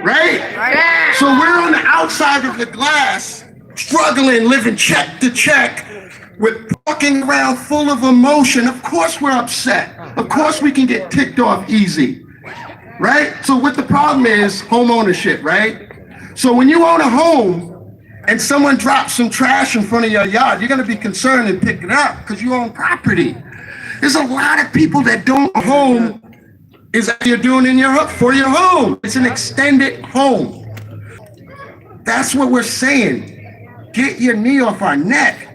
right? So we're on the outside of the glass, struggling, living check to check, with walking around full of emotion. Of course we're upset. Of course we can get ticked off easy, right? So what the problem is, home ownership, right? So when you own a home and someone drops some trash in front of your yard, you're gonna be concerned and pick it up because you own property. There's a lot of people that don't home is that you're doing in your for your home. It's an extended home. That's what we're saying. Get your knee off our neck.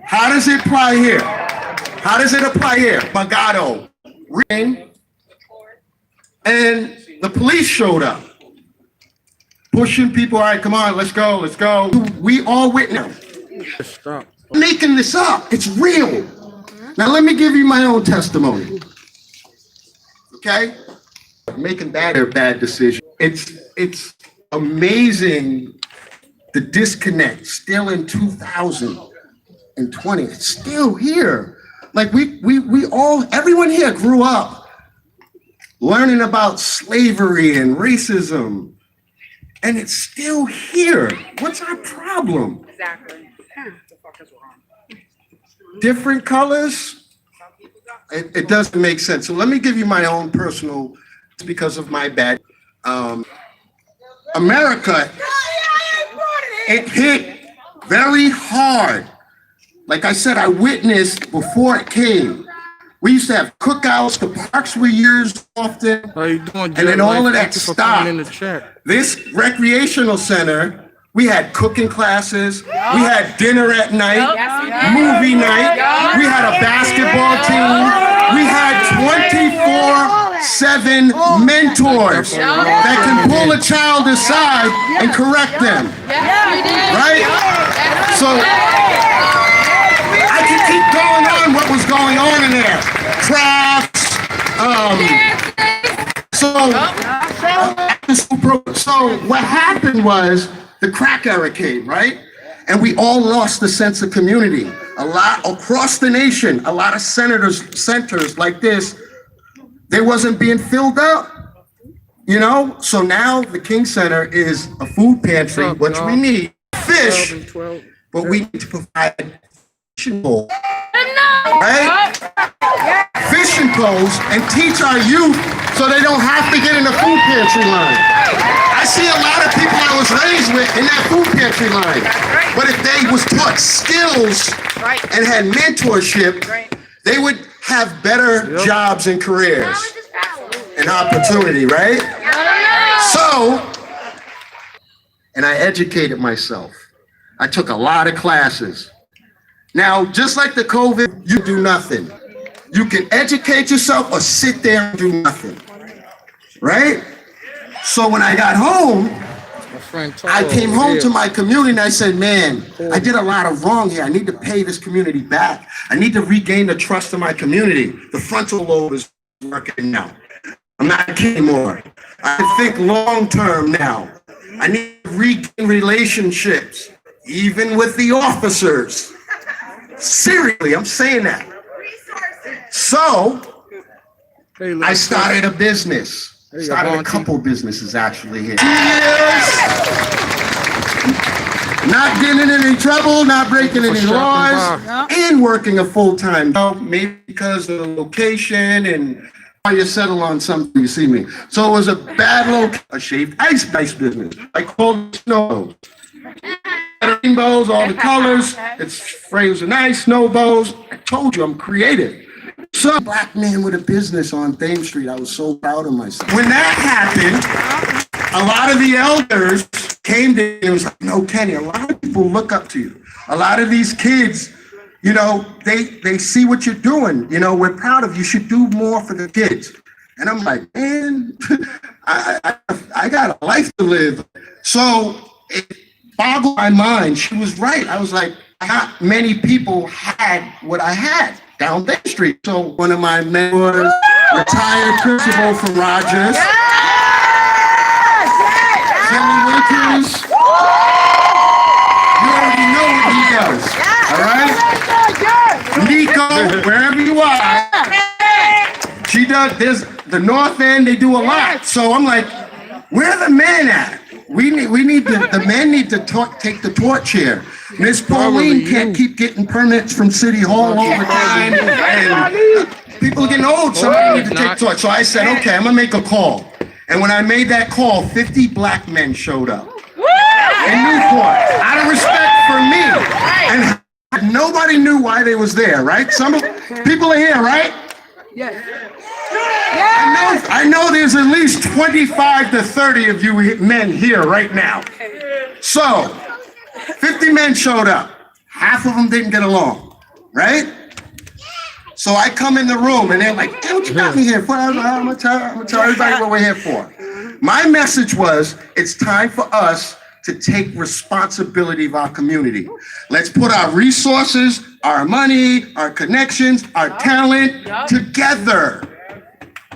How does it apply here? How does it apply here? Magado. Rain. And the police showed up. Pushing people, all right, come on, let's go, let's go. We all witnessed. Making this up, it's real. Now let me give you my own testimony. Okay? Making bad decisions. It's amazing the disconnect still in 2020. It's still here. Like we all, everyone here grew up learning about slavery and racism, and it's still here. What's our problem? Exactly. Different colors? It doesn't make sense. So let me give you my own personal, it's because of my bad. America, it hit very hard. Like I said, I witnessed before it came. We used to have cookouts, the parks were used often. How you doing, and then all of that stopped. This recreational center, we had cooking classes, we had dinner at night, movie night, we had a basketball team, we had 24/7 mentors that can pull a child aside and correct them, right? So I can keep going on what was going on in there. Crafts, so what happened was the crack era came, right? And we all lost the sense of community. A lot across the nation, a lot of centers like this, they wasn't being filled up, you know? So now the King Center is a food pantry, which we need fish, but we need to provide fishing poles, right? Fishing poles and teach our youth so they don't have to get in the food pantry line. I see a lot of people I was raised with in that food pantry line. But if they was taught skills and had mentorship, they would have better jobs and careers and opportunity, right? So, and I educated myself. I took a lot of classes. Now, just like the COVID, you do nothing. You can educate yourself or sit there and do nothing, right? So when I got home, I came home to my community and I said, man, I did a lot of wrong here. I need to pay this community back. I need to regain the trust of my community. The frontal lobe is working now. I'm not a kid anymore. I think long-term now. I need to regain relationships, even with the officers. Seriously, I'm saying that. So, I started a business. Started a couple businesses actually here. 2 years, not getting in any trouble, not breaking any laws, and working a full-time job, maybe because of the location and how you settle on something, you see me. So it was a bad a shaved ice business. I called it snow. Rainbows, all the colors, it's frozen ice, snowballs. I told you I'm creative. Some black man with a business on Thames Street. I was so proud of myself. When that happened, a lot of the elders came to me and was like, no, Kenny, a lot of people look up to you. A lot of these kids, you know, they see what you're doing. You know, we're proud of you. You should do more for the kids. And I'm like, man, I got a life to live. So it boggled my mind. She was right. I was like, not many people had what I had down Thames Street. So one of my mentors, retired principal from Rogers, Jimmy Winters, you already know what he does, all right? Nico, wherever you are, she does, there's the North End, they do a lot. So I'm like, Where are the men at? We need the men need to take the torch here. Miss Pauline can't keep getting permits from City Hall all the time, and people are getting old. Somebody need to take the torch. So I said, okay, I'm gonna make a call. And when I made that call, 50 black men showed up in Newport, out of respect for me. And nobody knew why they was there, right? Some people are here, right? Yes. I know there's at least 25 to 30 of you men here right now. So, 50 men showed up. Half of them didn't get along, right? So I come in the room and they're like, hey, what you got me here for? I'm gonna tell everybody what we're here for. My message was, it's time for us to take responsibility of our community. Let's put our resources, our money, our connections, our talent together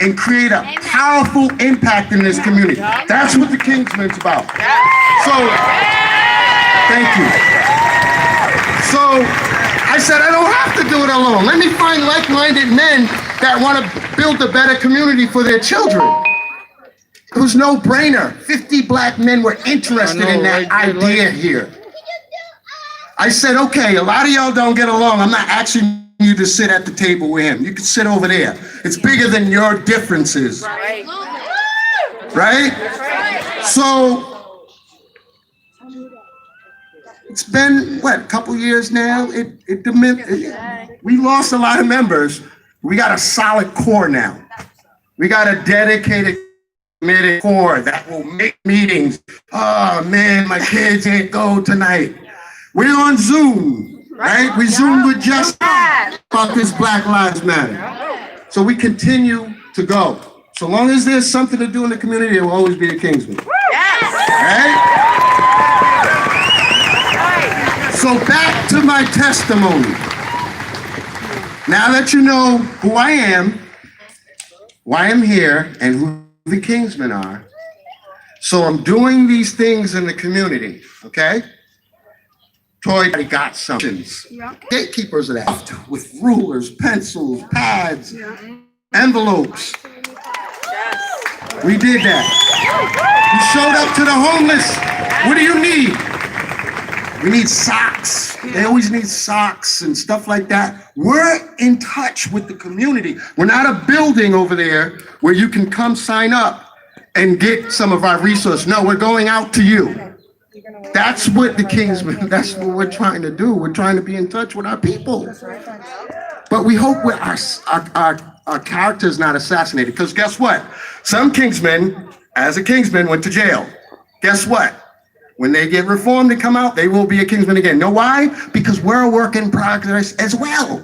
and create a powerful impact in this community. That's what the Kingsman's about. So, thank you. So, I said, I don't have to do it alone. Let me find like-minded men that want to build a better community for their children. It was no brainer. 50 black men were interested in that idea here. I said, okay, a lot of y'all don't get along. I'm not asking you to sit at the table with him. You can sit over there. It's bigger than your differences. Right? So, it's been, what, a couple years now? We lost a lot of members. We got a solid core now. We got a dedicated, committed core that will make meetings. Oh man, my kids can't go tonight. We're on Zoom, right? We Zoom with just about this Black Lives Matter. So we continue to go. So long as there's something to do in the community, there will always be a Kingsman. Right? So back to my testimony. Now that you know who I am, why I'm here, and who the Kingsmen are. So I'm doing these things in the community, okay? Toy got something. Gatekeepers of that, with rulers, pencils, pads, envelopes. We did that. We showed up to the homeless. What do you need? We need socks. They always need socks and stuff like that. We're in touch with the community. We're not a building over there where you can come sign up and get some of our resources. No, we're going out to you. That's what the Kingsmen, that's what we're trying to do. We're trying to be in touch with our people. But we hope our character is not assassinated. Because guess what? Some Kingsmen, as a Kingsman, went to jail. Guess what? When they get reformed and come out, they will be a Kingsman again. Know why? Because we're a work in progress as well.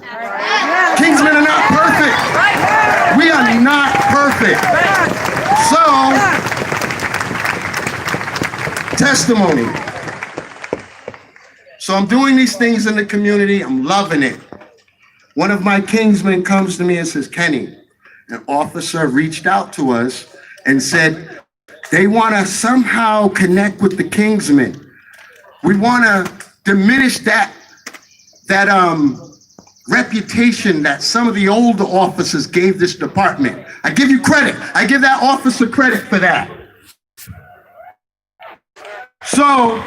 Kingsmen are not perfect. We are not perfect. So, testimony. So I'm doing these things in the community. I'm loving it. One of my Kingsmen comes to me and says, Kenny, an officer reached out to us and said, they want to somehow connect with the Kingsmen. We want to diminish that reputation that some of the older officers gave this department. I give you credit. I give that officer credit for that. So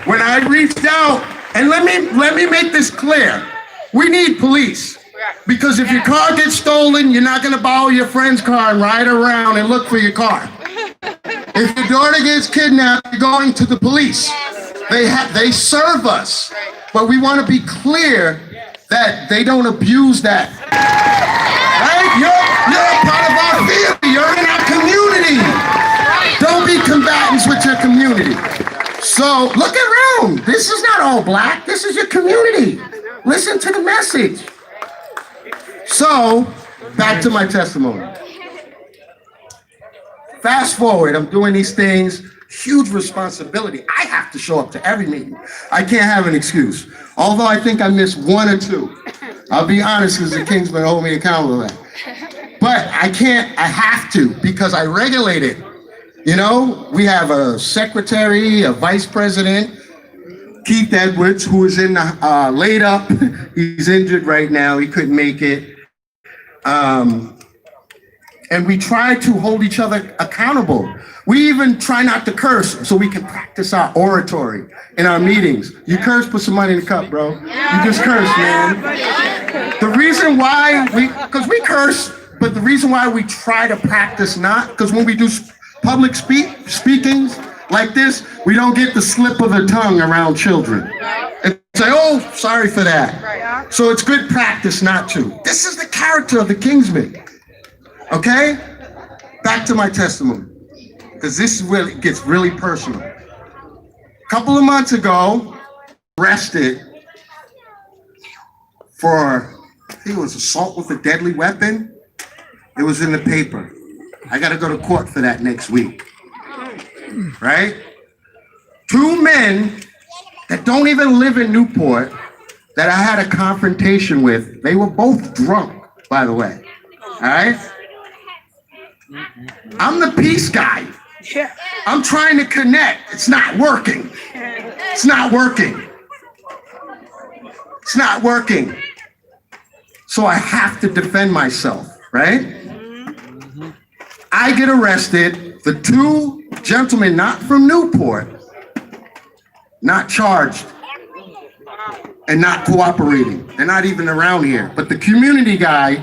when I reached out, and let me make this clear, we need police. Because if your car gets stolen, you're not going to borrow your friend's car and ride around and look for your car. If your daughter gets kidnapped, you're going to the police. They serve us, but we want to be clear that they don't abuse that. Right? You're a part of our family. You're in our community. Don't be combatants with your community. So look around. This is not all black. This is your community. Listen to the message. So back to my testimony. Fast forward, I'm doing these things, huge responsibility. I have to show up to every meeting. I can't have an excuse. Although I think I missed one or two. I'll be honest, because the Kingsmen hold me accountable to that. But I have to, because I regulate it. You know, we have a secretary, a vice president, Keith Edwards, who is in the, laid up. He's injured right now, he couldn't make it. And we try to hold each other accountable. We even try not to curse so we can practice our oratory in our meetings. You curse, put some money in the cup, bro. You just curse, man. The reason why because we curse, but the reason why we try to practice not, because when we do public speakings like this, we don't get the slip of the tongue around children. And say, oh, sorry for that. So it's good practice not to. This is the character of the Kingsmen. Okay? Back to my testimony, because this is where it gets really personal. A couple of months ago, arrested for, I think it was assault with a deadly weapon. It was in the paper. I got to go to court for that next week. Right? Two men that don't even live in Newport that I had a confrontation with. They were both drunk, by the way. All right? I'm the peace guy. I'm trying to connect. It's not working. It's not working. It's not working. So I have to defend myself, right? I get arrested. The two gentlemen, not from Newport, not charged and not cooperating. They're not even around here. But the community guy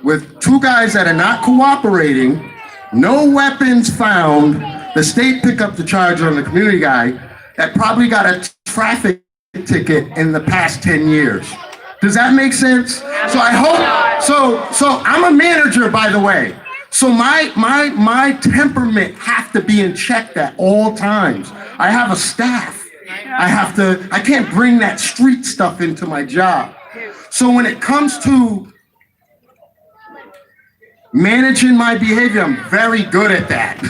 with two guys that are not cooperating, no weapons found. The state picked up the charge on the community guy that probably got a traffic ticket in the past 10 years. Does that make sense? So I hope, so I'm a manager, by the way. So my temperament have to be in check at all times. I have a staff. I can't bring that street stuff into my job. So when it comes to managing my behavior, I'm very good at that.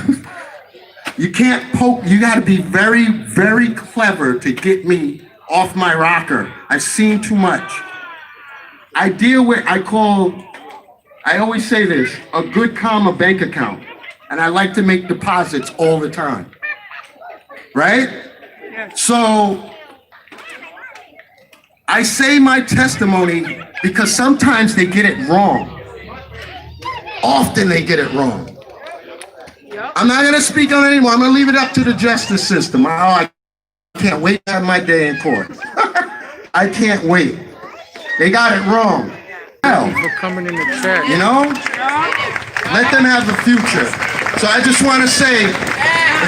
You can't poke, you gotta be very, very clever to get me off my rocker. I've seen too much. I always say this, a good comma bank account. And I like to make deposits all the time. Right? So I say my testimony because sometimes they get it wrong. Often they get it wrong. I'm not going to speak on it anymore. I'm going to leave it up to the justice system. I can't wait to have my day in court. I can't wait. They got it wrong. For coming in the chat. You know? Let them have the future. So I just want to say,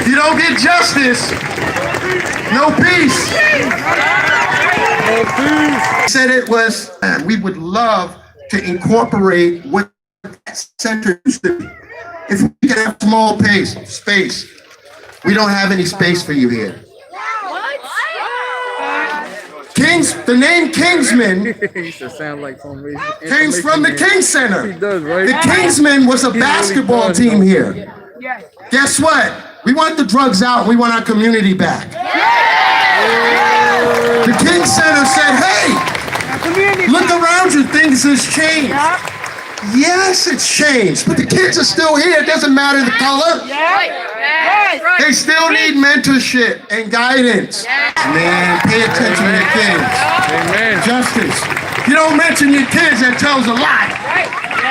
if you don't get justice, no peace. No peace. Said it was, we would love to incorporate what that center used to be. If we can have small space, we don't have any space for you here. The name Kingsman sound like came from the King Center. He does, right? The Kingsmen was a basketball team here. Guess what? We want the drugs out. We want our community back. The King Center said, hey, look around you. Things has changed. Yes, it's changed, but the kids are still here. It doesn't matter the color. They still need mentorship and guidance. Man, pay attention to your kids. Amen. Justice. You don't mention your kids, that tells a lot.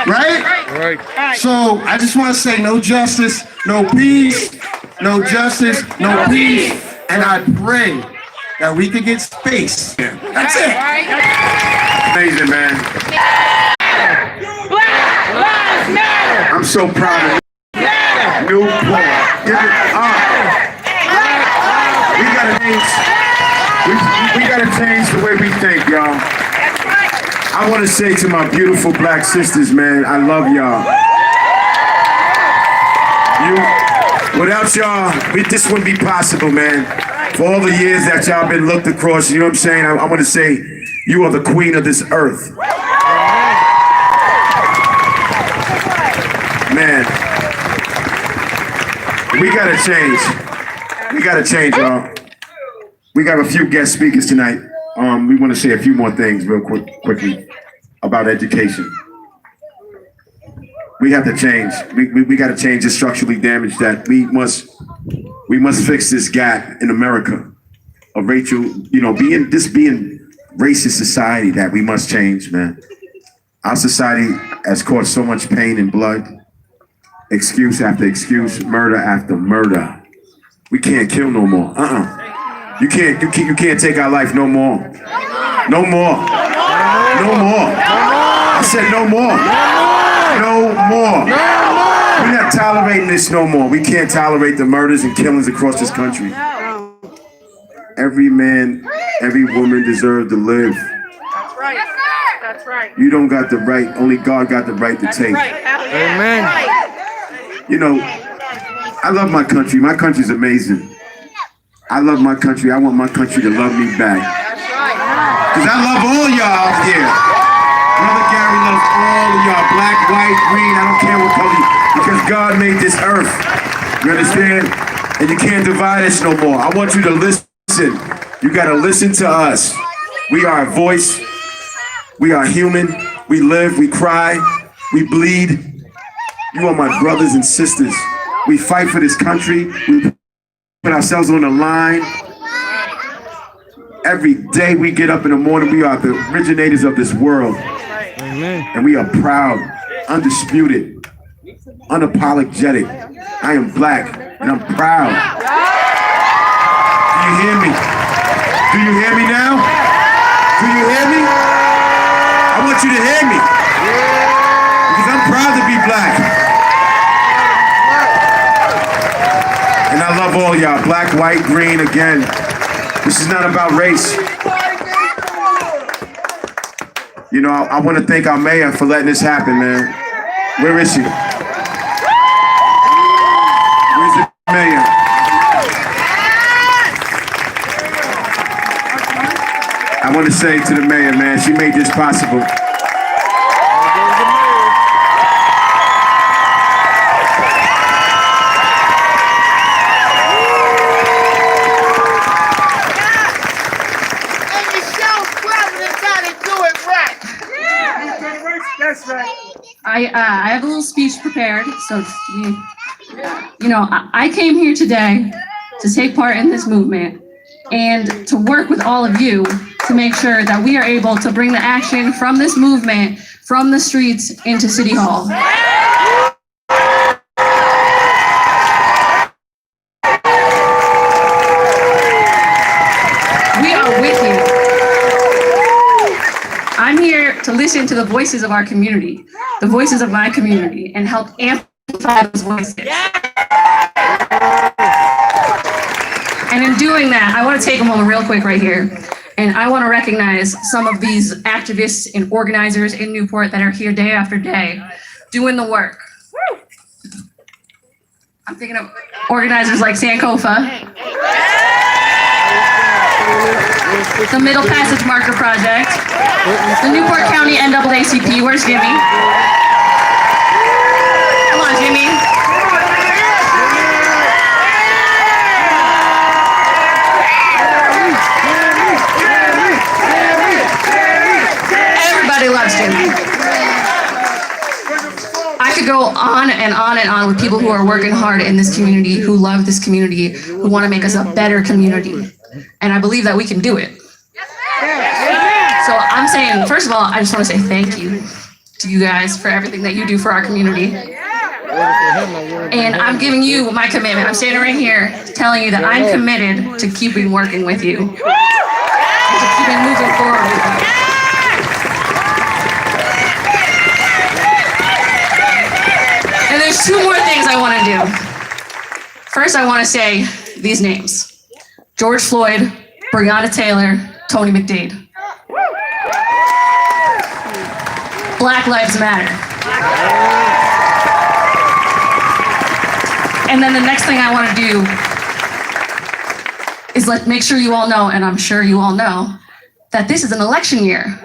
Right? So I just want to say no justice, no peace, no justice, no peace. And I pray that we could get space. That's it. Amazing, man. I'm so proud of Newport. Give it up. We gotta change the way we think, y'all. I want to say to my beautiful black sisters, man, I love y'all. Without y'all, this wouldn't be possible, man. For all the years that y'all been looked across, you know what I'm saying? I want to say, you are the queen of this earth. Man, we gotta change. We gotta change, y'all. We got a few guest speakers tonight. We want to say a few more things real quickly about education. We have to change. We got to change the structurally damaged that we must fix this gap in America of racial, being racist society that we must change, man. Our society has caused so much pain and blood. excuse after excuse, murder after murder. We can't kill no more. You can't take our life no more. No more. No more. I said no more. No more. We're not tolerating this no more. We can't tolerate the murders and killings across this country. Every man, every woman deserves to live. That's right. That's right. You don't got the right, only God got the right to take. Amen. You know, I love my country. My country's amazing. I love my country. I want my country to love me back. Because I love all y'all out here. Brother Gary loves all of y'all. Black, white, green, I don't care what color. Because God made this earth. You understand? And you can't divide us no more. I want you to listen. You got to listen to us. We are a voice. We are human. We live. We cry. We bleed. You are my brothers and sisters. We fight for this country. We put ourselves on the line. Every day we get up in the morning, we are the originators of this world. Amen. And we are proud, undisputed, unapologetic. I am black and I'm proud. Do you hear me? Do you hear me now? Do you hear me? I want you to hear me. Because I'm proud to be black. And I love all y'all, black, white, green, again. This is not about race. You know, I want to thank our mayor for letting this happen, man. Where is she? Where's the mayor? I want to say to the mayor, man, she made this possible. I have a little speech prepared, so you know, I came here today to take part in this movement and to work with all of you to make sure that we are able to bring the action from this movement, from the streets into City Hall. We are with you. I'm here to listen to the voices of our community, the voices of my community, and help amplify those voices. And in doing that, I want to take a moment real quick right here, and I want to recognize some of these activists and organizers in Newport that are here day after day doing the work. I'm thinking of organizers like Sankofa, the Middle Passage Marker Project, the Newport County NAACP. Where's Jimmy? Come on, Jimmy. Everybody loves Jimmy. I could go on and on and on with people who are working hard in this community, who love this community, who want to make us a better community. And I believe that we can do it. So I'm saying, first of all, I just want to say thank you to you guys for everything that you do for our community. And I'm giving you my commitment. I'm standing right here telling you that I'm committed to keeping working with you. And to keeping moving forward with you. And there's two more things I want to do. First, I want to say these names. George Floyd, Breonna Taylor, Tony McDade. Black Lives Matter. And then the next thing I want to do is make sure you all know, and I'm sure you all know, that this is an election year.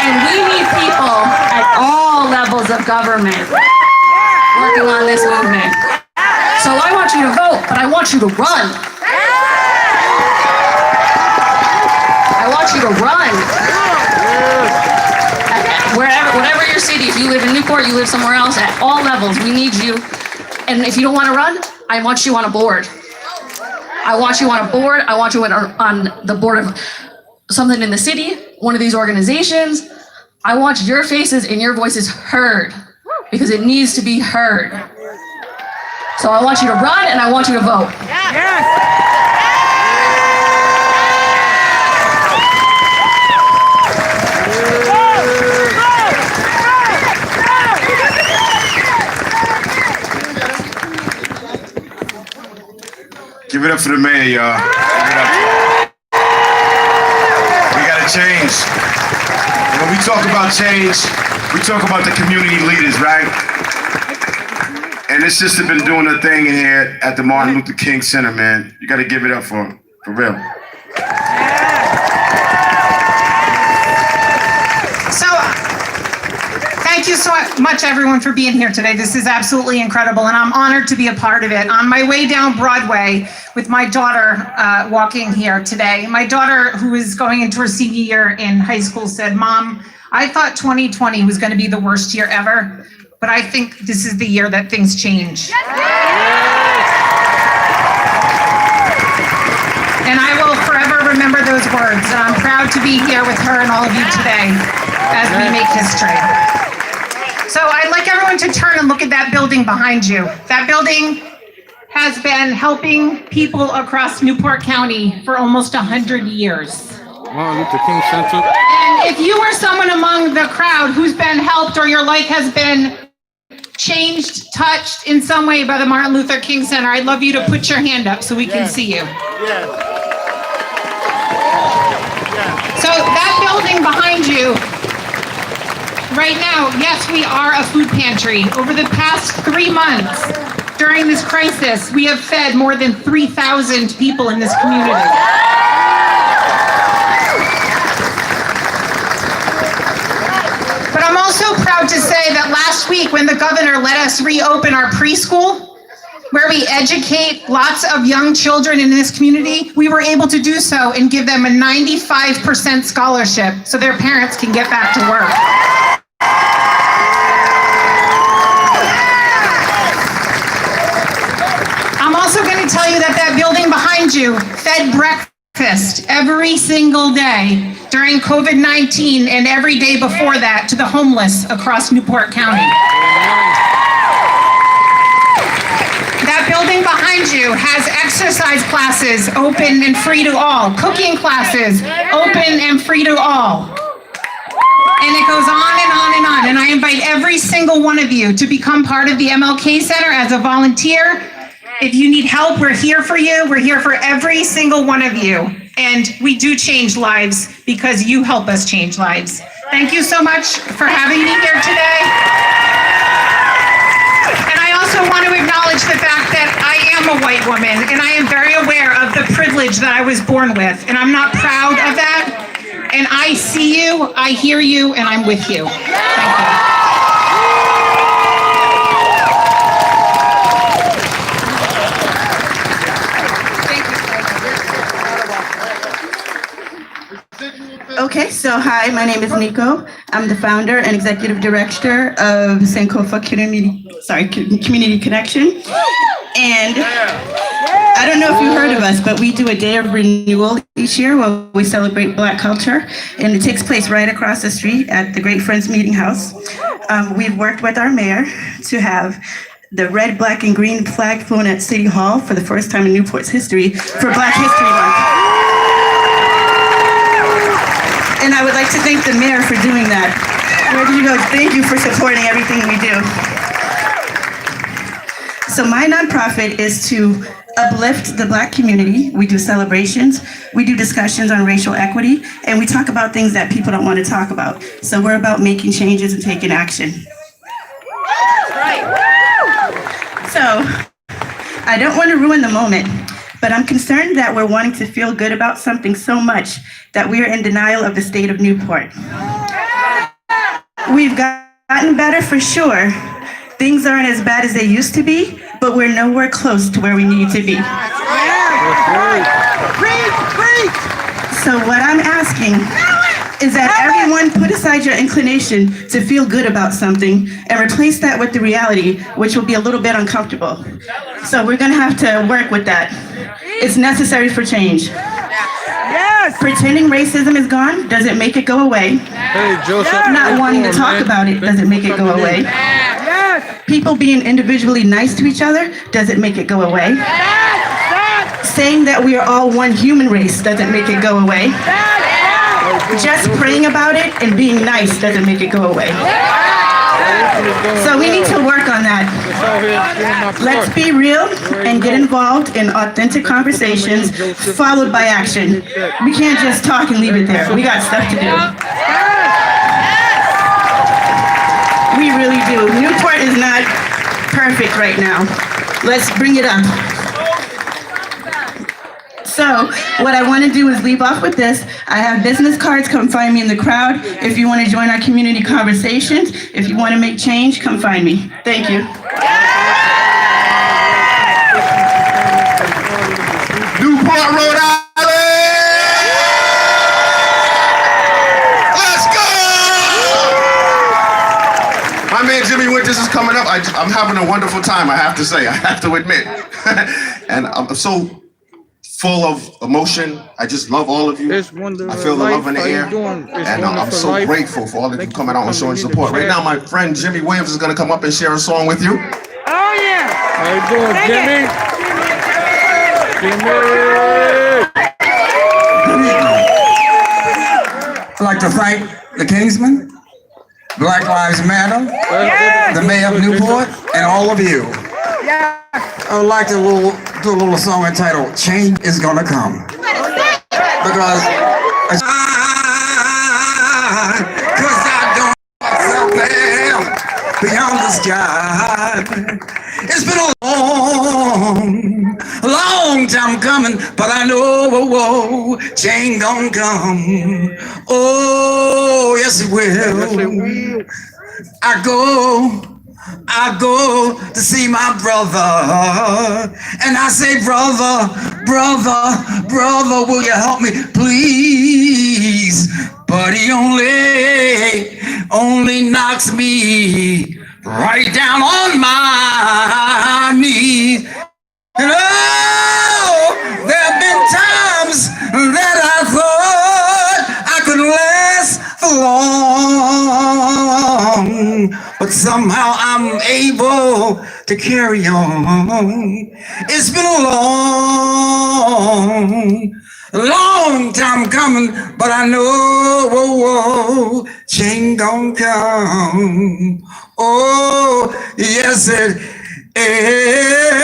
And we need people at all levels of government working on this movement. So I want you to vote, but I want you to run. I want you to run. Whatever your city, if you live in Newport, you live somewhere else, at all levels, we need you. And if you don't want to run, I want you on a board. I want you on a board. I want you on the board of something in the city, one of these organizations. I want your faces and your voices heard because it needs to be heard. So I want you to run and I want you to vote. Give it up for the mayor, y'all. Give it up. We gotta change. When we talk about change, we talk about the community leaders, right? And this sister been doing her thing in here at the Martin Luther King Center, man. You gotta give it up for real. So, thank you so much, everyone, for being here today. This is absolutely incredible, and I'm honored to be a part of it. On my way down Broadway with my daughter walking here today, my daughter, who is going into her senior year in high school, said, "Mom, I thought 2020 was going to be the worst year ever, but I think this is the year that things change." And I will forever remember those words, and I'm proud to be here with her and all of you today as we make history. So I'd like everyone to turn and look at that building behind you. That building has been helping people across Newport County for almost 100 years. Martin Luther King Center. And if you are someone among the crowd who's been helped or your life has been changed, touched in some way by the Martin Luther King Center, I'd love you to put your hand up so we can see you. So that building behind you, right now, yes, we are a food pantry. Over the past 3 months, during this crisis, we have fed more than 3,000 people in this community. But I'm also proud to say that last week, when the governor let us reopen our preschool, where we educate lots of young children in this community, we were able to do so and give them a 95% scholarship so their parents can get back to work. I'm also going to tell you that that building behind you fed breakfast every single day during COVID-19 and every day before that to the homeless across Newport County. That building behind you has exercise classes open and free to all, cooking classes open and free to all. And it goes on and on and on. And I invite every single one of you to become part of the MLK Center as a volunteer. If you need help, we're here for you. We're here for every single one of you. And we do change lives because you help us change lives. Thank you so much for having me here today. And I also want to acknowledge the fact that I am a white woman and I am very aware of the privilege that I was born with. And I'm not proud of that. And I see you, I hear you, and I'm with you. Thank you. Okay, so hi, my name is Nico. I'm the founder and executive director of Sankofa Community Connection. And I don't know if you heard of us, but we do a day of renewal each year where we celebrate Black culture. And it takes place right across the street at the Great Friends Meeting House. We've worked with our mayor to have the red, black, and green flag flown at City Hall for the first time in Newport's history for Black History Month. And I would like to thank the mayor for doing that. Where did you go? Thank you for supporting everything we do. So my nonprofit is to uplift the Black community. We do celebrations, we do discussions on racial equity, and we talk about things that people don't want to talk about. So we're about making changes and taking action. So I don't want to ruin the moment, but I'm concerned that we're wanting to feel good about something so much that we are in denial of the state of Newport. We've gotten better for sure. Things aren't as bad as they used to be, but we're nowhere close to where we need to be. So what I'm asking is that everyone put aside your inclination to feel good about something and replace that with the reality, which will be a little bit uncomfortable. So we're gonna have to work with that. It's necessary for change. Pretending racism is gone doesn't make it go away. Hey, Joseph. Not wanting to talk about it doesn't make it go away. People being individually nice to each other doesn't make it go away. Saying that we are all one human race doesn't make it go away. Just praying about it and being nice doesn't make it go away. So we need to work on that. Let's be real and get involved in authentic conversations followed by action. We can't just talk and leave it there. We got stuff to do. We really do. Newport is not perfect right now. Let's bring it up. So what I want to do is leave off with this. I have business cards. Come find me in the crowd. If you want to join our community conversations, if you want to make change, come find me. Thank you. Newport, Rhode Island! Let's go! My man Jimmy Winters is coming up. I'm having a wonderful time, I have to say. I have to admit. And I'm so full of emotion. I just love all of you. I feel the love in the air. And I'm so grateful for all of you coming out and showing support. Right now, my friend Jimmy Williams is going to come up and share a song with you. Oh, yeah. How you doing, Jimmy? I'd like to thank the Kingsmen, Black Lives Matter, the Mayor of Newport, and all of you. I would like to do a little song entitled "Change Is Gonna Come," because I don't myself there beyond the sky. It's been a long time coming, but I know change gonna come. Oh, yes it will. I go to see my brother, and I say, brother, will you help me, please? But he only knocks me right down on my knees. And oh, there have been times that I thought I could last for long, but somehow I'm able to carry on. It's been a long time coming, but I know change gon' come. Oh, yes it is.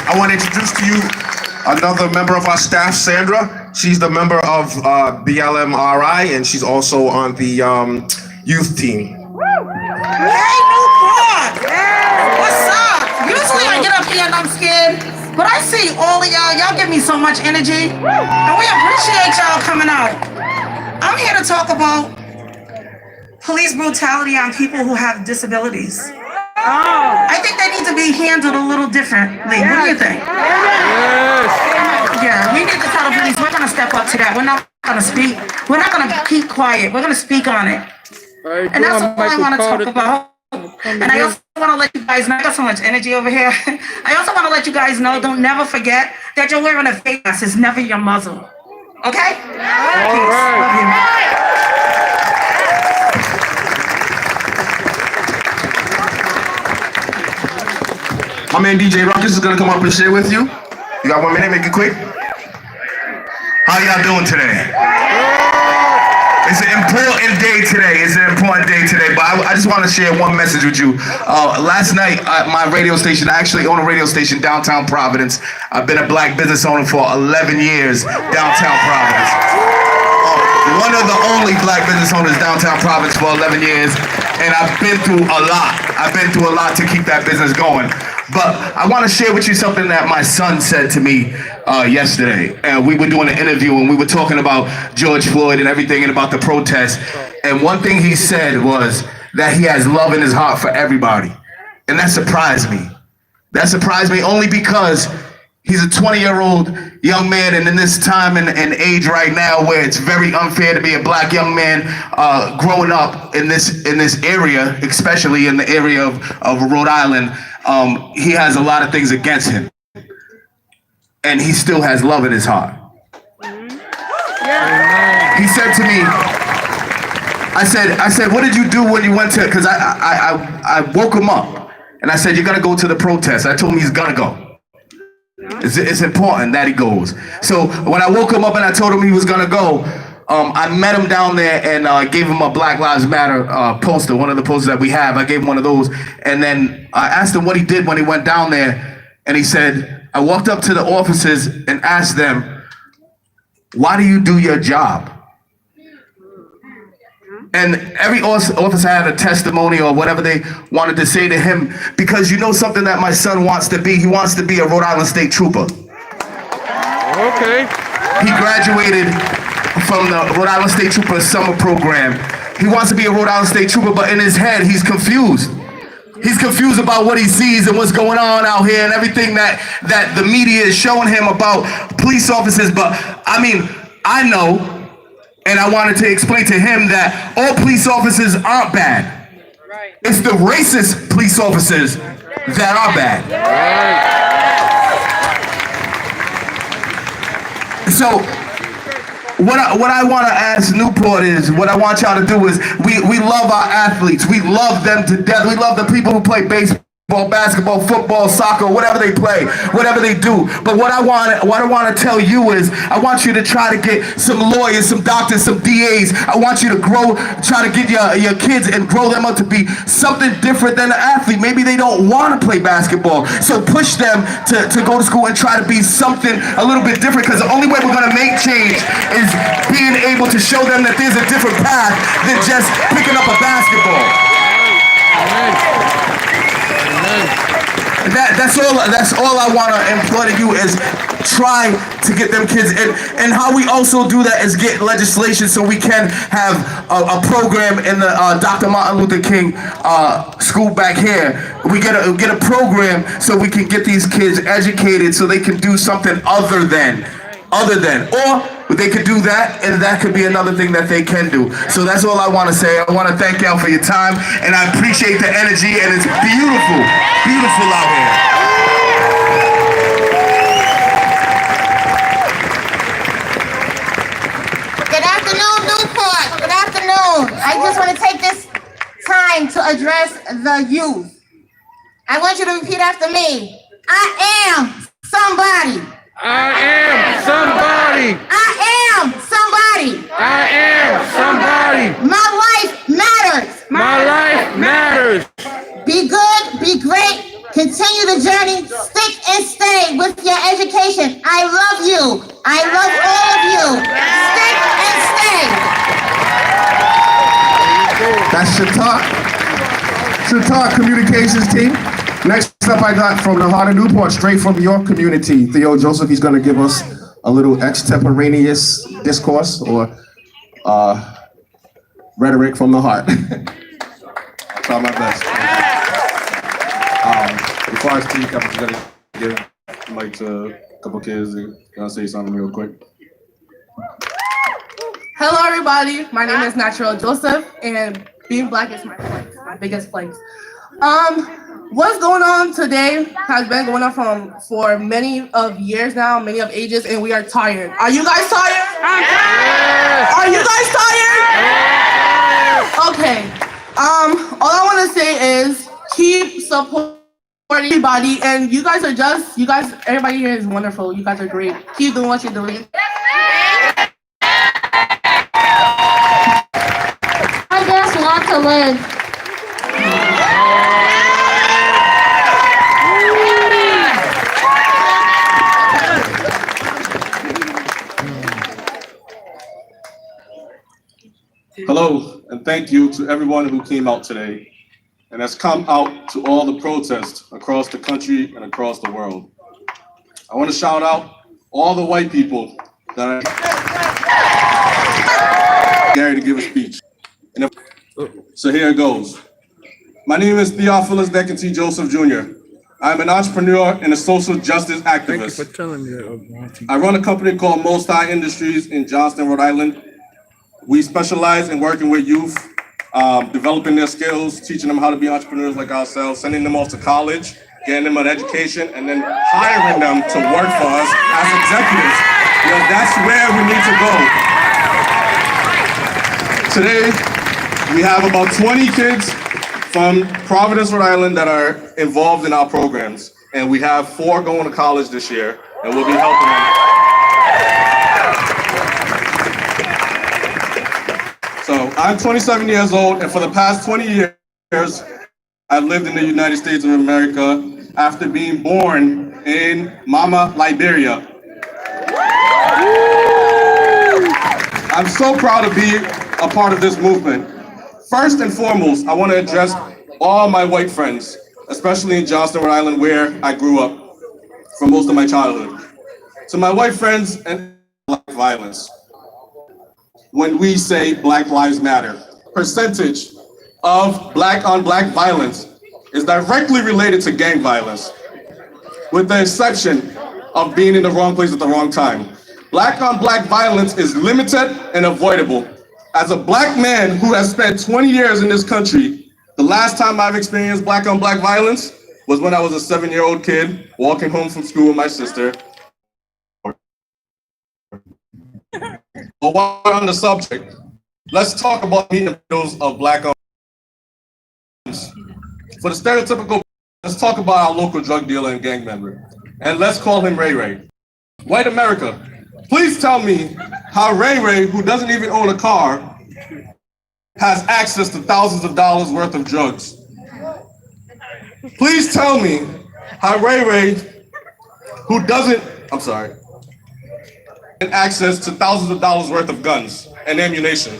I want to introduce to you another member of our staff, Sandra. She's the member of BLMRI, and she's also on the youth team. Hey, Newport! What's up? Usually I get up here and I'm scared, but I see all of y'all. Y'all give me so much energy, and we appreciate y'all coming out. I'm here to talk about police brutality on people who have disabilities. I think they need to be handled a little differently. What do you think? Yeah, we need to tell the police we're going to step up to that. We're not going to speak. We're not going to keep quiet. We're going to speak on it. And that's what I want to talk about. And I also want to let you guys know, I got so much energy over here. I also want to let you guys know, don't never forget that you're wearing a face mask. It's never your muzzle. Okay? Peace. Love you. My man DJ Ruckus is gonna come up and share with you. You got 1 minute, make it quick. How y'all doing today? It's an important day today. But I just want to share one message with you. Last night at my radio station, I actually own a radio station downtown Providence. I've been a black business owner for 11 years downtown Providence. One of the only black business owners downtown Providence for 11 years. And I've been through a lot. To keep that business going. But I want to share with you something that my son said to me yesterday. We were doing an interview and we were talking about George Floyd and everything and about the protests. And one thing he said was that he has love in his heart for everybody. And that surprised me. That surprised me only because he's a 20-year-old young man, and in this time and age right now where it's very unfair to be a black young man growing up in this area, especially in the area of Rhode Island, he has a lot of things against him. And he still has love in his heart. He said to me, I said, what did you do when you went to, because I woke him up, and I said, you're gonna go to the protest. I told him he's gonna go. It's important that he goes. So when I woke him up and I told him he was gonna go, I met him down there and gave him a Black Lives Matter poster, one of the posters that we have. I gave him one of those, and then I asked him what he did when he went down there, and he said, I walked up to the officers and asked them, why do you do your job? And every officer had a testimony or whatever they wanted to say to him, because you know something that my son wants to be? He wants to be a Rhode Island State Trooper. Okay. He graduated from the Rhode Island State Trooper summer program. He wants to be a Rhode Island State Trooper, but in his head, he's confused. He's confused about what he sees and what's going on out here and everything that the media is showing him about police officers. But I mean, I know, and I wanted to explain to him that all police officers aren't bad. It's the racist police officers that are bad. So what I want to ask Newport is, what I want y'all to do is, we love our athletes. We love them to death. We love the people who play baseball, basketball, football, soccer, whatever they play, whatever they do. But what I want to tell you is, I want you to try to get some lawyers, some doctors, some DAs. I want you to try to get your kids and grow them up to be something different than an athlete. Maybe they don't want to play basketball. So push them to go to school and try to be something a little bit different, because the only way we're going to make change is being able to show them that there's a different path than just picking up a basketball. That's all I want to implore to you is try to get them kids. And how we also do that is get legislation so we can have a program in the Dr. Martin Luther King school back here. We get a program so we can get these kids educated so they can do something other than, or they could do that, and that could be another thing that they can do. So that's all I want to say. I want to thank y'all for your time, and I appreciate the energy, and it's beautiful, beautiful out here. Good afternoon, Newport. Good afternoon. I just want to take this time to address the youth. I want you to repeat after me. I am somebody. I am somebody. I am somebody. I am somebody. My life matters. My life matters. Be good, be great, continue the journey, stick and stay with your education. I love you. I love all of you. Stick and stay. That's Shatar Communications team. Next up, I got from the heart of Newport, straight from your community, Theo Joseph. He's going to give us a little extemporaneous discourse or rhetoric from the heart. I'll try my best. Before I speak, I'm just gonna give the mic to a couple kids and I'll say something real quick. Hello, everybody. My name is Natural Joseph, and being black is my flex, my biggest flex. What's going on today has been going on for many of years now, many of ages, and we are tired. Are you guys tired? Are you guys tired? Okay. All I want to say is keep supporting everybody, and you guys, everybody here is wonderful. You guys are great. Keep doing what you're doing. I just want to live. Hello, and thank you to everyone who came out today and has come out to all the protests across the country and across the world. I want to shout out all the white people that Gary to give a speech. So here it goes. My name is Theophilus Deckenty Joseph Jr. I'm an entrepreneur and a social justice Thank you activist. for telling me that, Auntie. I run a company called Most High Industries in Johnston, Rhode Island. We specialize in working with youth, developing their skills, teaching them how to be entrepreneurs like ourselves, sending them off to college, getting them an education, and then hiring them to work for us as executives. Because that's where we need to go. Today, we have about 20 kids from Providence, Rhode Island that are involved in our programs. And we have 4 going to college this year, and we'll be helping them. So I'm 27 years old, and for the past 20 years, I've lived in the United States of America after being born in Mama, Liberia. I'm so proud to be a part of this movement. First and foremost, I want to address all my white friends, especially in Johnston, Rhode Island, where I grew up for most of my childhood. To my white friends and black violence, when we say Black Lives Matter, percentage of black on black violence is directly related to gang violence, with the exception of being in the wrong place at the wrong time. Black on black violence is limited and avoidable. As a black man who has spent 20 years in this country, the last time I've experienced black on black violence was when I was a 7-year-old kid walking home from school with my sister. But while we're on the subject, let's talk about the meat of black on. For the stereotypical, let's talk about our local drug dealer and gang member. And let's call him Ray Ray. White America, please tell me how Ray Ray, who doesn't even own a car, has access to thousands of dollars worth of drugs. Please tell me how Ray Ray, who doesn't, access to thousands of dollars worth of guns and ammunition.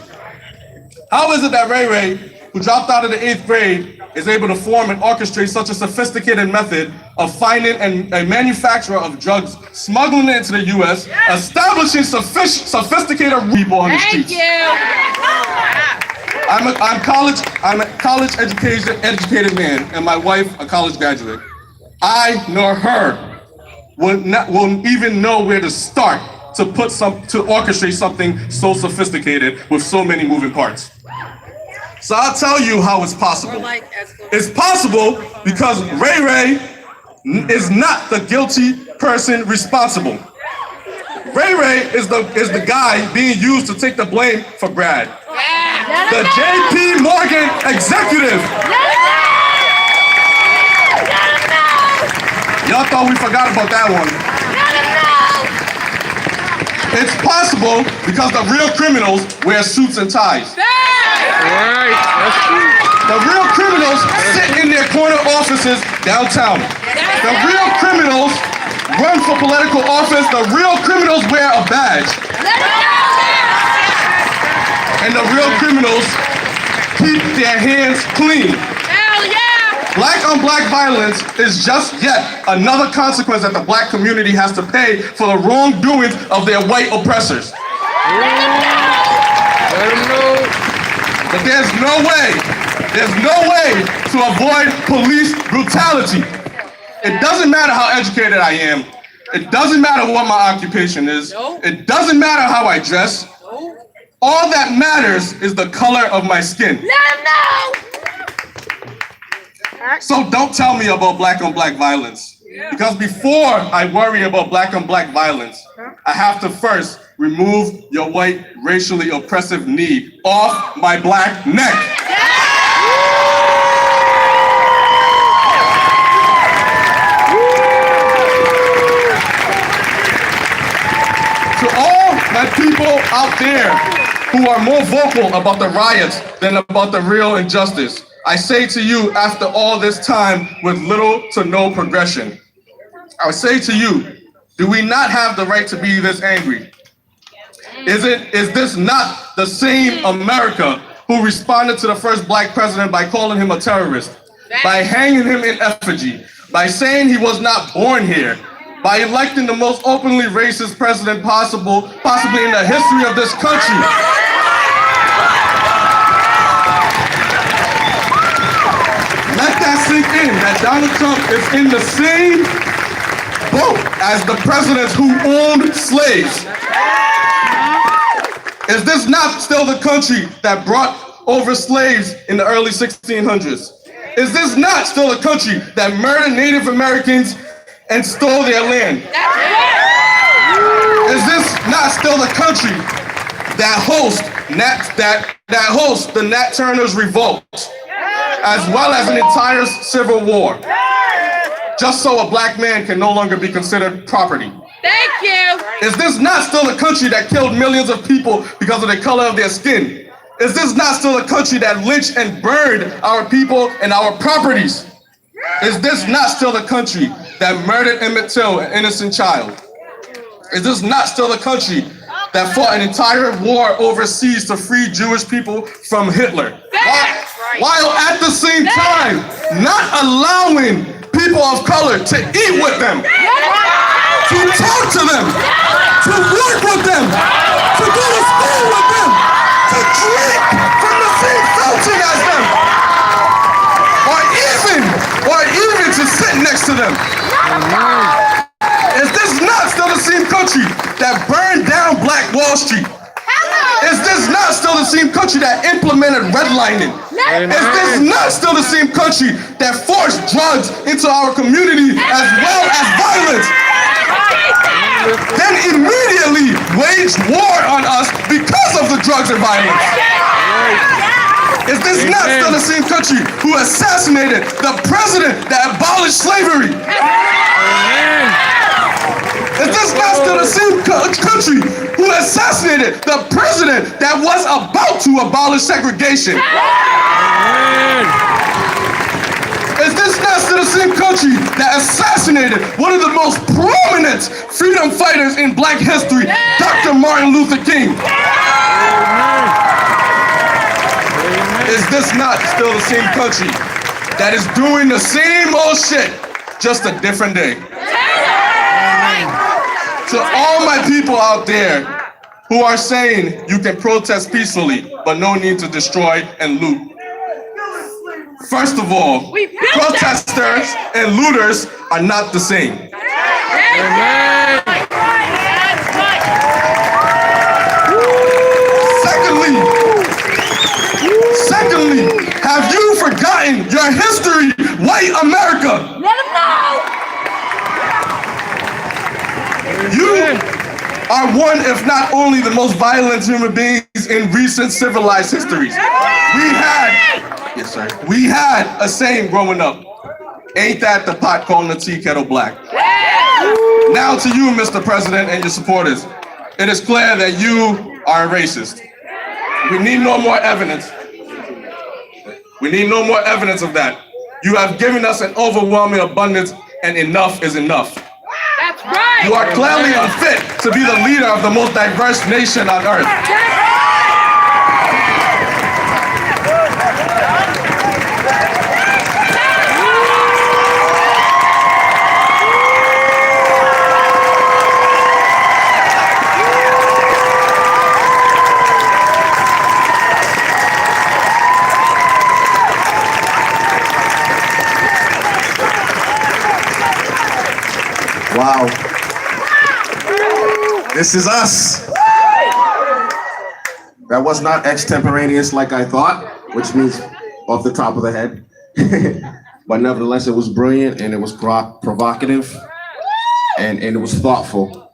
How is it that Ray Ray, who dropped out of the 8th grade, is able to form and orchestrate such a sophisticated method of finding a manufacturer of drugs, smuggling it into the U.S., establishing sophisticated people on the streets? I'm a college educated man, and my wife a college graduate. I nor her won't even know where to start to orchestrate something so sophisticated with so many moving parts. So I'll tell you how it's possible. It's possible because Ray Ray is not the guilty person responsible. Ray Ray is the guy being used to take the blame for Brad. The J.P. Morgan executive. Y'all thought we forgot about that one. It's possible because the real criminals wear suits and ties. Right, that's true. The real criminals sit in their corner offices downtown. The real criminals run for political office. The real criminals wear a badge. And the real criminals keep their hands clean. Black on black violence is just yet another consequence that the black community has to pay for the wrongdoings of their white oppressors. But there's no way to avoid police brutality. It doesn't matter how educated I am. It doesn't matter what my occupation is. It doesn't matter how I dress. All that matters is the color of my skin. So don't tell me about black on black violence. Because before I worry about black on black violence, I have to first remove your white racially oppressive knee off my black neck. To all my people out there who are more vocal about the riots than about the real injustice, I say to you, after all this time with little to no progression, I say to you, do we not have the right to be this angry? Is this not the same America who responded to the first black president by calling him a terrorist, by hanging him in effigy, by saying he was not born here, by electing the most openly racist president possibly in the history of this country? Let that sink in. saying that Donald Trump is in the same boat as the presidents who owned slaves. Is this not still the country that brought over slaves in the early 1600s? Is this not still a country that murdered Native Americans and stole their land? Is this not still the country that hosts the Nat Turner's revolt, as well as an entire civil war, just so a black man can no longer be considered property? Thank you. Is this not still a country that killed millions of people because of the color of their skin? Is this not still a country that lynched and burned our people and our properties? Is this not still the country that murdered Emmett Till, an innocent child? Is this not still the country that fought an entire war overseas to free Jewish people from Hitler? While at the same time, not allowing people of color to eat with them, to talk to them, to work with them, to go to school with them, to drink from the same fountain as them, or even to sit next to them. Is this not still the same country that burned down Black Wall Street? Is this not still the same country that implemented redlining? Is this not still the same country that forced drugs into our community as well as violence? Then immediately waged war on us because of the drugs and violence. Is this not still the same country who assassinated the president that abolished slavery? Is this not still the same country who assassinated the president that was about to abolish segregation? Is this not still the same country that assassinated one of the most prominent freedom fighters in Black history, Dr. Martin Luther King? Is this not still the same country that is doing the same old shit, just a different day? To all my people out there who are saying you can protest peacefully, but no need to destroy and loot. First of all, protesters and looters are not the same. Secondly, have you forgotten your history, white America? Let them know. You are one, if not only, the most violent human beings in recent civilized histories. We had a saying growing up, ain't that the pot calling the tea kettle black? Now to you, Mr. President, and your supporters, it is clear that you are a racist. We need no more evidence. We need no more evidence of that. You have given us an overwhelming abundance, and enough is enough. That's right. You are clearly unfit to be the leader of the most diverse nation on earth. Wow. This is us. That was not extemporaneous like I thought, which means off the top of the head. But nevertheless, it was brilliant and it was provocative and it was thoughtful.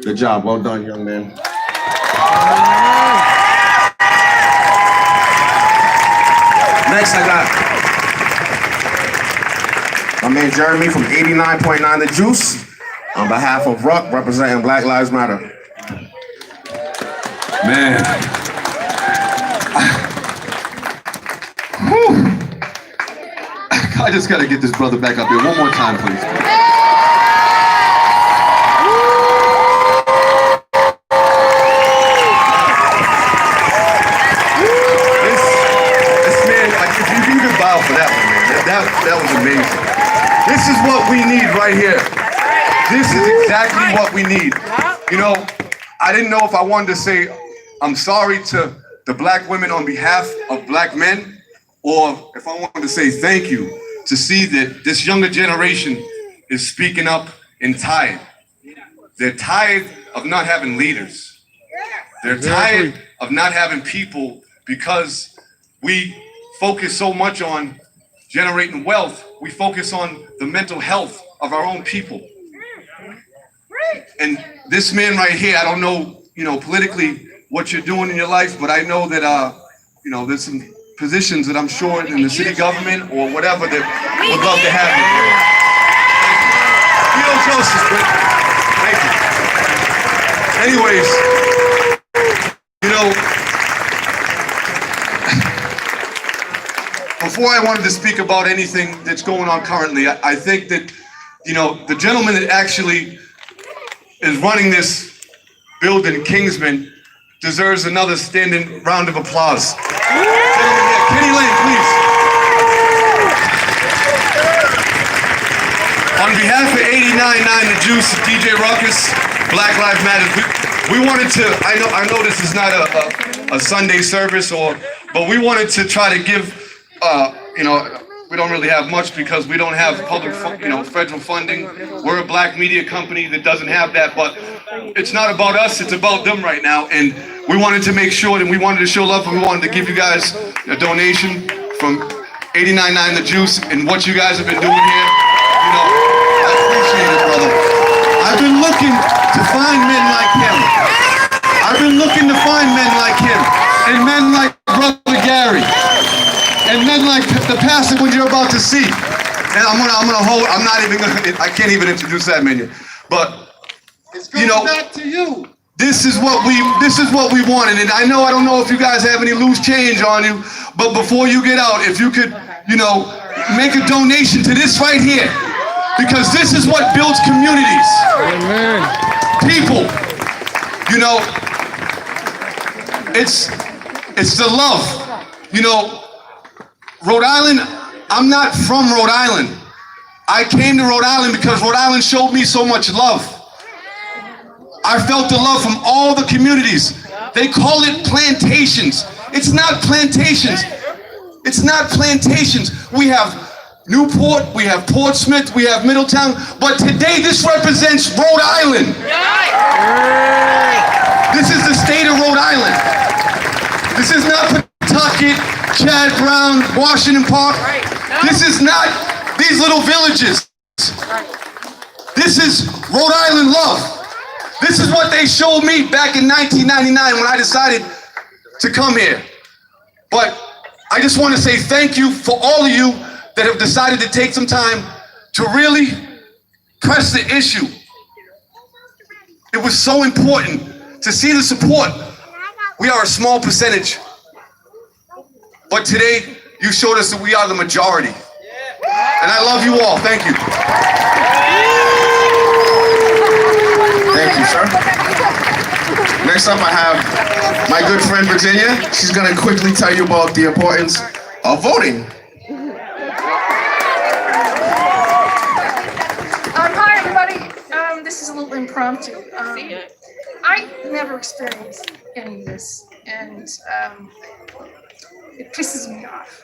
Good job. Well done, young man. Next, I got my man Jeremy from 89.9 The Juice, on behalf of Ruck, representing Black Lives Matter. Man. I just gotta get this brother back up here one more time, please. This man, like, if you can bow for that one, man, that was amazing. This is what we need right here. This is exactly what we need. You know, I didn't know if I wanted to say I'm sorry to the black women on behalf of black men, or if I wanted to say thank you to see that this younger generation is speaking up and tired. They're tired of not having leaders. They're tired of not having people because we focus so much on generating wealth. We focus on the mental health of our own people. And this man right here, I don't know, politically what you're doing in your life, but I know that, there's some positions that I'm sure in the city government or whatever that would love to have you. You know, Joseph, but thank you. Anyways, before I wanted to speak about anything that's going on currently, I think that, the gentleman that actually is running this building, Kingsman, deserves another standing round of applause. Gentleman here, Kenny Lane, please. On behalf of 89.9 The Juice, DJ Ruckus, Black Lives Matter, we wanted to, I know this is not a Sunday service, but we wanted to try to give, we don't really have much because we don't have public, federal funding. We're a black media company that doesn't have that, but it's not about us, it's about them right now. And we wanted to make sure that we wanted to show love, and we wanted to give you guys a donation from 89.9 The Juice and what you guys have been doing here. I appreciate it, brother. I've been looking to find men like him. I've been looking to find men like him, and men like Brother Gary, and men like the pastor when you're about to see. And I can't even introduce that man yet. But Back to you. this is what we wanted. And I don't know if you guys have any loose change on you, but before you get out, if you could, make a donation to this right here, because this is what builds communities. Amen. People, it's the love. Rhode Island, I'm not from Rhode Island. I came to Rhode Island because Rhode Island showed me so much love. I felt the love from all the communities. They call it plantations. It's not plantations. It's not plantations. We have Newport, we have Portsmouth, we have Middletown, but today this represents Rhode Island. This is the state of Rhode Island. This is not Pawtucket, Chad Brown, Washington Park. This is not these little villages. This is Rhode Island love. This is what they showed me back in 1999 when I decided to come here. But I just want to say thank you for all of you that have decided to take some time to really press the issue. It was so important to see the support. We are a small percentage. But today, you showed us that we are the majority. And I love you all. Thank you. Thank you, sir. Next up, I have my good friend Virginia. She's going to quickly tell you about the importance of voting. Hi, everybody. This is a little impromptu. I never experienced any of this, and it pisses me off.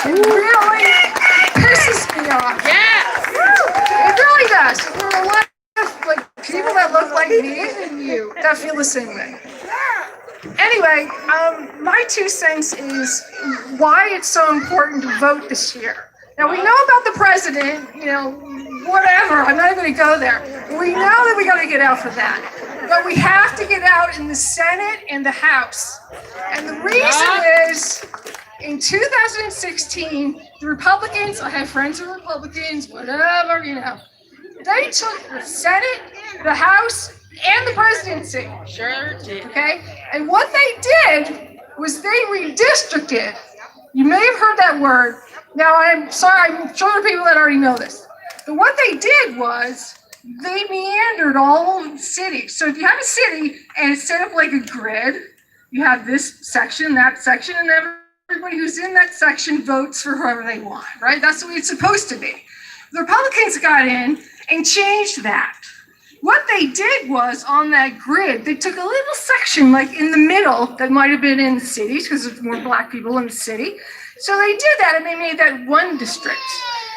It really pisses me off. Yeah, it really does. There are a lot of people that look like me and you that feel the same way. Anyway, my 2 cents is why it's so important to vote this year. Now, we know about the president, whatever, I'm not even going to go there. We know that we got to get out for that. But we have to get out in the Senate and the House. And the reason is, in 2016, the Republicans, I have friends who are Republicans, whatever, they took the Senate, the House, and the presidency. Sure did. Okay? And what they did was they redistricted. You may have heard that word. Now, I'm sorry, I'm sure there are people that already know this. But what they did was they meandered all over the city. So if you have a city and it's set up like a grid, you have this section, that section, and everybody who's in that section votes for whoever they want, right? That's the way it's supposed to be. The Republicans got in and changed that. what they did was on that grid, they took a little section like in the middle that might have been in the cities because there's more black people in the city. So they did that and they made that one district.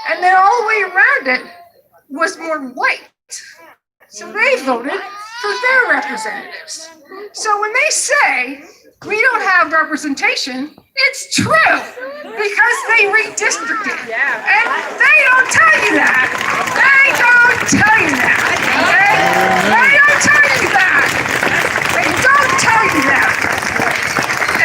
And then all the way around it was more white. So they voted for their representatives. So when they say we don't have representation, it's true because they redistricted. And they don't tell you that. They don't tell you that. Okay? They don't tell you that. They don't tell you that.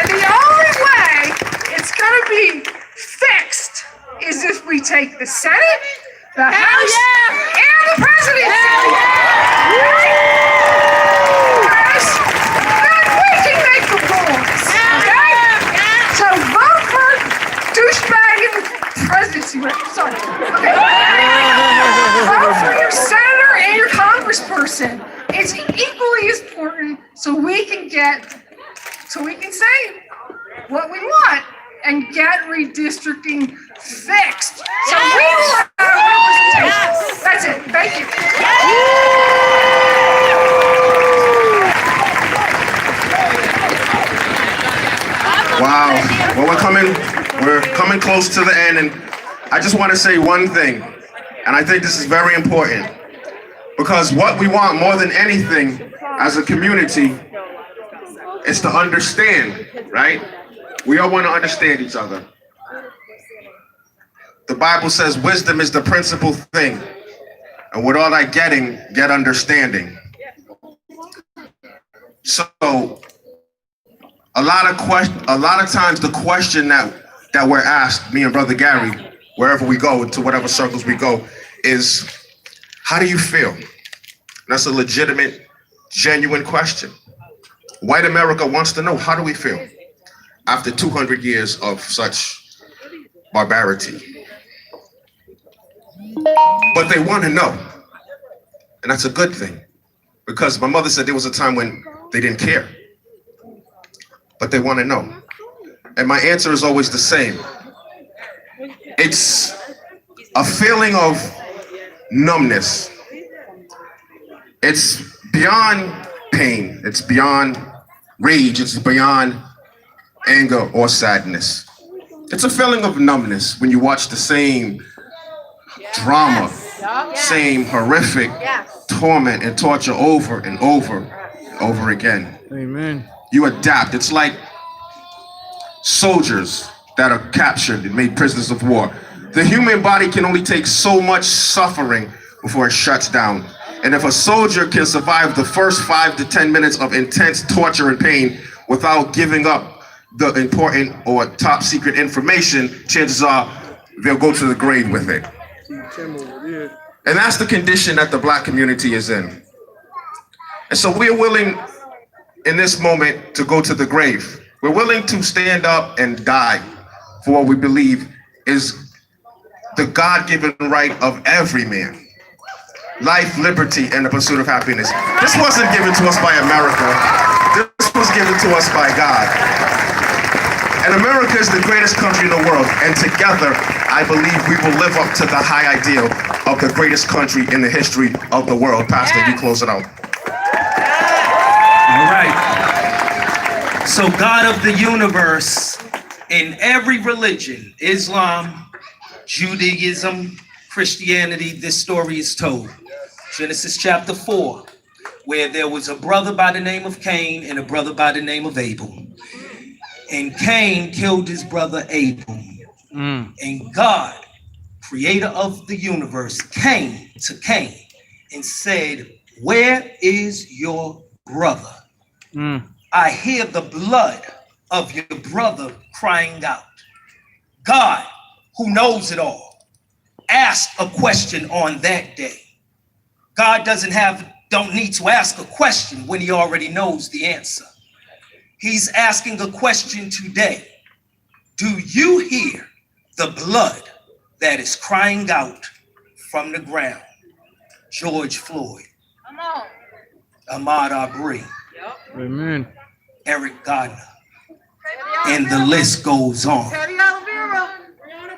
And the only way it's going to be fixed is if we take the Senate, the House, and the presidency. Then we can make the rules. Okay? So vote for douchebag in the presidency. Sorry. Okay? Vote for your senator and your congressperson. It's equally as important so we can say what we want and get redistricting fixed. So we will have representation. That's it. Thank you. Wow. Well, we're coming close to the end, and I just want to say one thing, and I think this is very important, because what we want more than anything as a community is to understand, right? We all want to understand each other. The Bible says wisdom is the principal thing, and with all that getting, get understanding. So a lot of times the question that we're asked, me and Brother Gary, wherever we go, to whatever circles we go, is how do you feel? And that's a legitimate, genuine question. White America wants to know, how do we feel after 200 years of such barbarity? But they want to know, and that's a good thing, because my mother said there was a time when they didn't care, but they want to know. And my answer is always the same. It's a feeling of numbness. It's beyond pain. It's beyond rage. It's beyond anger or sadness. It's a feeling of numbness when you watch the same drama, same horrific torment and torture over and over and over again. Amen. You adapt. It's like soldiers that are captured and made prisoners of war. The human body can only take so much suffering before it shuts down. And if a soldier can survive the first 5 to 10 minutes of intense torture and pain without giving up the important or top secret information, chances are they'll go to the grave with it. And that's the condition that the Black community is in. And so we're willing in this moment to go to the grave. We're willing to stand up and die for what we believe is the God-given right of every man. Life, liberty, and the pursuit of happiness. This wasn't given to us by America. This was given to us by God. And America is the greatest country in the world. And together, I believe we will live up to the high ideal of the greatest country in the history of the world. Pastor, you close it out. All right. So God of the universe, in every religion, Islam, Judaism, Christianity, this story is told. Genesis chapter 4, where there was a brother by the name of Cain and a brother by the name of Abel. And Cain killed his brother Abel. And God, creator of the universe, came to Cain and said, "Where is your brother? I hear the blood of your brother crying out." God, who knows it all, asked a question on that day. God don't need to ask a question when he already knows the answer. He's asking a question today. Do you hear the blood that is crying out from the ground? George Floyd, Ahmaud Arbery, Amen. Eric Garner, and the list goes on.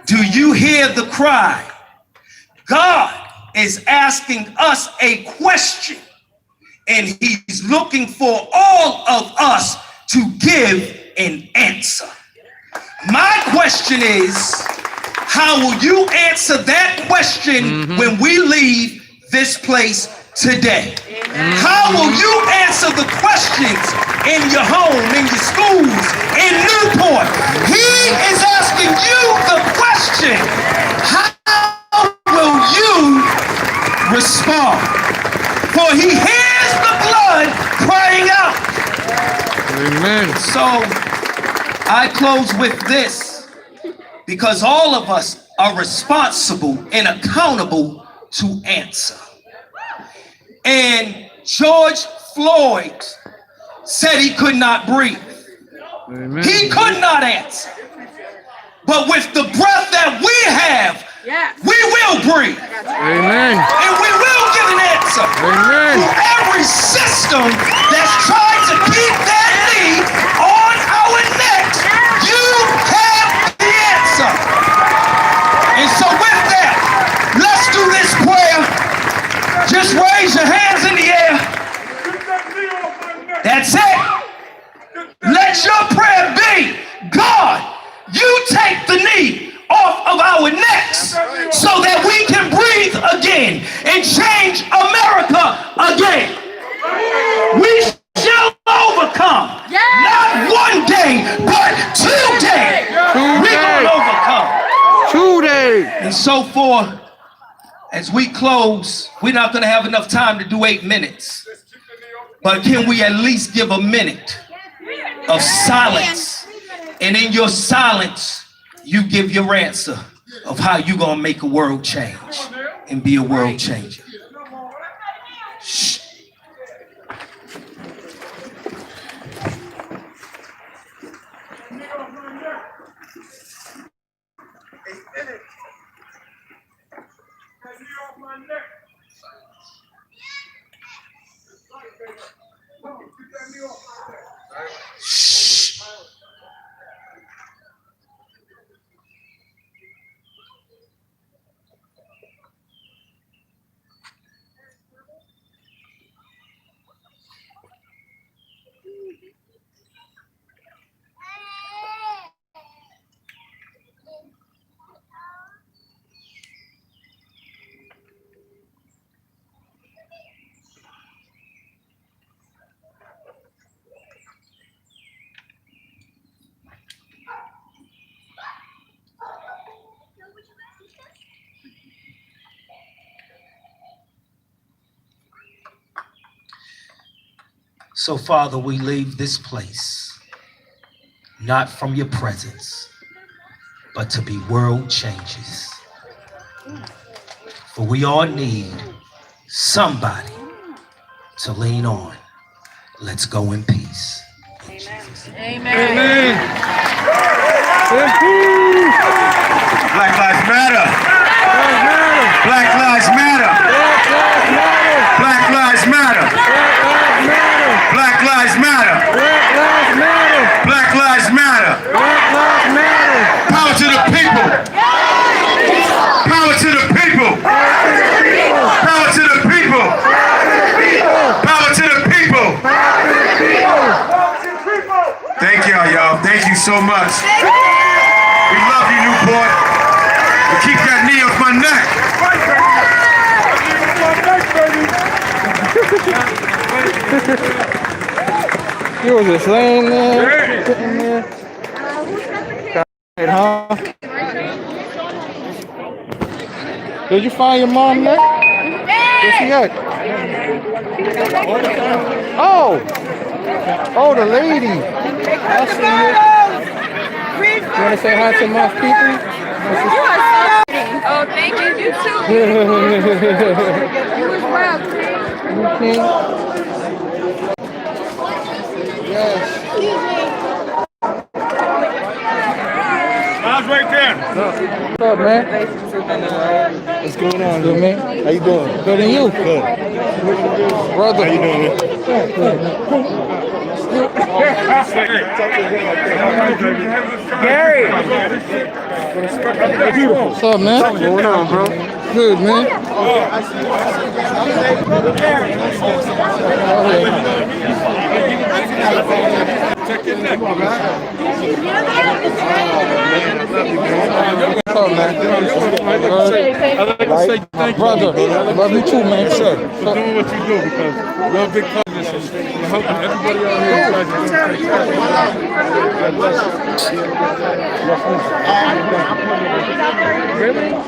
Do you hear the cry? God is asking us a question and he's looking for all of us to give an answer. My question is, how will you answer that question when we leave this place today? How will you answer the questions in your home, in your schools, in Newport? He is asking you the question. How will you respond? For he hears the blood crying out. Amen. So I close with this, because all of us are responsible and accountable to answer. And George Floyd said he could not breathe. Amen. He could not answer. But with the breath that we have, we will breathe. Amen. And we will give an answer Amen. to every system that's trying to keep that knee on our necks. You have the answer. And so with that, let's do this prayer. Just raise your hands in the air. That's it. Let your prayer be, God, you take the knee off of our necks so that we can breathe again and change America again. We shall overcome. Not one day, but today. We're going to overcome. Today. And so forth. As we close, we're not going to have enough time to do 8 minutes. But can we at least give a minute of silence? And in your silence, you give your answer of how you're going to make a world change and be a world changer. Shh. Shh. So, Father, we leave this place, not from your presence, but to be world changers. For we all need somebody to lean on. Let's go in peace. In Jesus' name. Amen. Black Lives Matter. Black Lives Matter. Black Lives Matter. Black Lives Matter. Black Lives Matter. Power to the people. Power to the people. Power to the people. Power to the people. Thank y'all. Thank you so much. We love you, Newport. And keep that knee off my neck. You was just laying there, sitting there. Huh? Did you find your mom yet? Where's she at? Oh! Oh, the lady. I see you. You want to say hi to my people? Oh, thank you. You too. You as well. Okay. Yes. Mom's right there. What's up, man? What's going on? Good, man. How you doing? Good, and you? Good. Brother. How you doing, man? Gary. What's up, man? What's going on, bro? good, man? What's up, man? My brother, love you too, man. For doing what you do, because you're a big cousins and helping everybody out here.